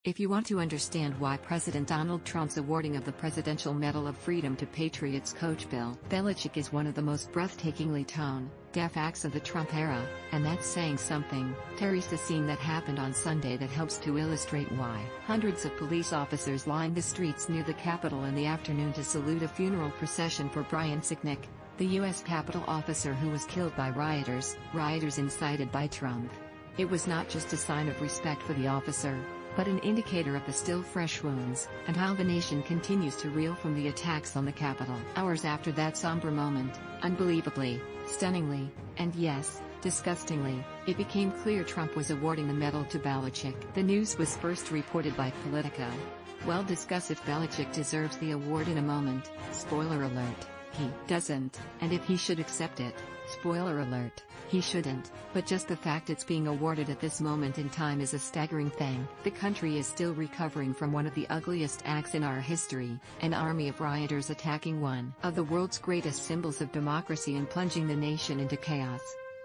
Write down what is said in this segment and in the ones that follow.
If you want to understand why President Donald Trump's awarding of the Presidential Medal of Freedom to Patriots coach Bill Belichick is one of the most breathtakingly tone-deaf acts of the Trump era, and that's saying something, there's the scene that happened on Sunday that helps to illustrate why. Hundreds of police officers lined the streets near the Capitol in the afternoon to salute a funeral procession for Brian Sicknick, the U.S. Capitol officer who was killed by rioters incited by Trump. It was not just a sign of respect for the officer, but an indicator of the still fresh wounds, and how the nation continues to reel from the attacks on the Capitol. Hours after that somber moment, unbelievably, stunningly, and yes, disgustingly, it became clear Trump was awarding the medal to Belichick. The news was first reported by Politico. We'll discuss if Belichick deserves the award in a moment. Spoiler alert, he doesn't, and if he should accept it. Spoiler alert, he shouldn't, but just the fact it's being awarded at this moment in time is a staggering thing. The country is still recovering from one of the ugliest acts in our history, an army of rioters attacking one of the world's greatest symbols of democracy and plunging the nation into chaos.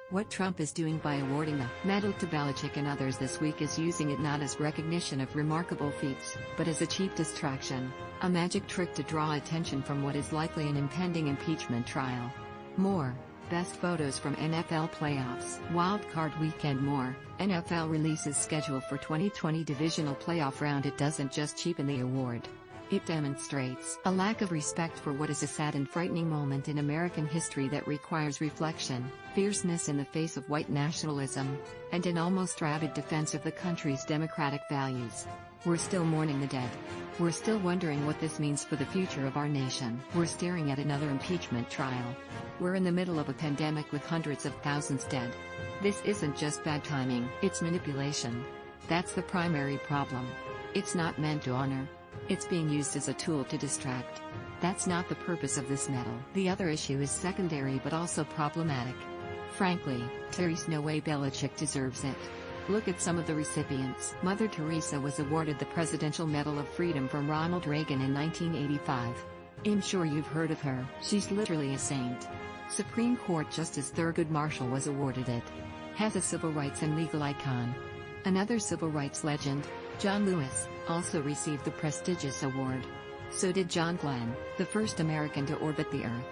What Trump is doing by awarding the medal to Belichick and others this week is using it not as recognition of remarkable feats, but as a cheap distraction, a magic trick to draw attention from what is likely an impending impeachment trial. More. Best photos from NFL playoffs. Wild Card Weekend. More. NFL releases schedule for 2020 divisional playoff round. It doesn't just cheapen the award. It demonstrates a lack of respect for what is a sad and frightening moment in American history that requires reflection, fierceness in the face of white nationalism, and an almost rabid defense of the country's democratic values. We're still mourning the dead. We're still wondering what this means for the future of our nation. We're staring at another impeachment trial. We're in the middle of a pandemic with hundreds of thousands dead. This isn't just bad timing, it's manipulation. That's the primary problem. It's not meant to honor. It's being used as a tool to distract. That's not the purpose of this medal. The other issue is secondary but also problematic. Frankly, there's no way Belichick deserves it. Look at some of the recipients. Mother Teresa was awarded the Presidential Medal of Freedom from Ronald Reagan in 1985. I'm sure you've heard of her. She's literally a saint. Supreme Court Justice Thurgood Marshall was awarded it. Has a civil rights and legal icon. Another civil rights legend, John Lewis, also received the prestigious award. So did John Glenn, the first American to orbit the Earth.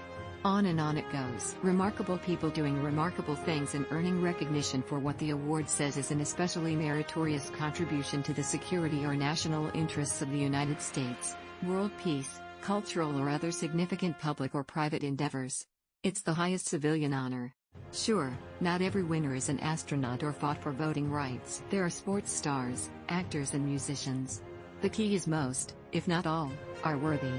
On and on it goes. Remarkable people doing remarkable things and earning recognition for what the award says is an especially meritorious contribution to the security or national interests of the United States, world peace, cultural or other significant public or private endeavors. It's the highest civilian honor. Sure, not every winner is an astronaut or fought for voting rights. There are sports stars, actors and musicians. The key is most, if not all, are worthy.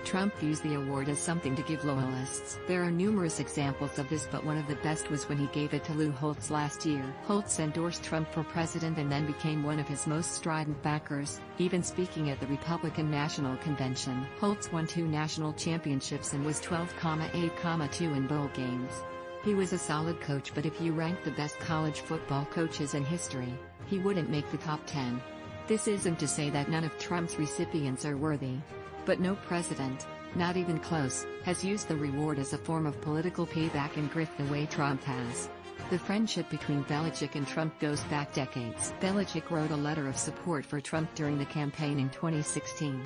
Trump views the award as something to give loyalists. There are numerous examples of this, but one of the best was when he gave it to Lou Holtz last year. Holtz endorsed Trump for president and then became one of his most strident backers, even speaking at the Republican National Convention. Holtz won 2 national championships and was 12,8,2 in bowl games. He was a solid coach, but if you rank the best college football coaches in history, he wouldn't make the top 10. This isn't to say that none of Trump's recipients are worthy. But no president, not even close, has used the reward as a form of political payback and grift the way Trump has. The friendship between Belichick and Trump goes back decades. Belichick wrote a letter of support for Trump during the campaign in 2016.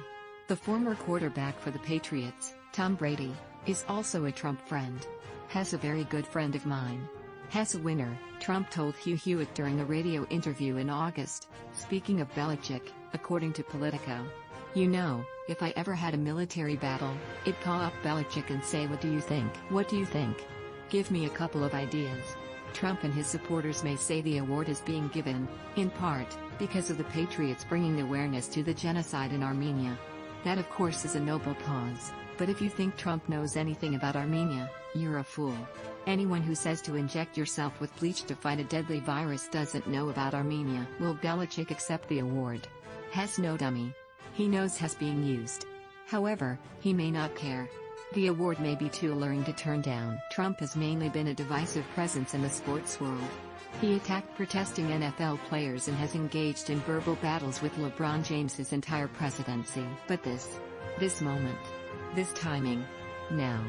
The former quarterback for the Patriots, Tom Brady, is also a Trump friend. Has a very good friend of mine. Has a winner, Trump told Hugh Hewitt during a radio interview in August, speaking of Belichick, according to Politico. You know, if I ever had a military battle, I'd call up Belichick and say, what do you think? What do you think? Give me a couple of ideas. Trump and his supporters may say the award is being given, in part, because of the Patriots bringing awareness to the genocide in Armenia. That of course is a noble cause, but if you think Trump knows anything about Armenia, you're a fool. Anyone who says to inject yourself with bleach to fight a deadly virus doesn't know about Armenia. Will Belichick accept the award? Has no dummy. He knows has being used. However, he may not care. The award may be too alluring to turn down. Trump has mainly been a divisive presence in the sports world. He attacked protesting NFL players and has engaged in verbal battles with LeBron James his entire presidency. But this moment, this timing, now.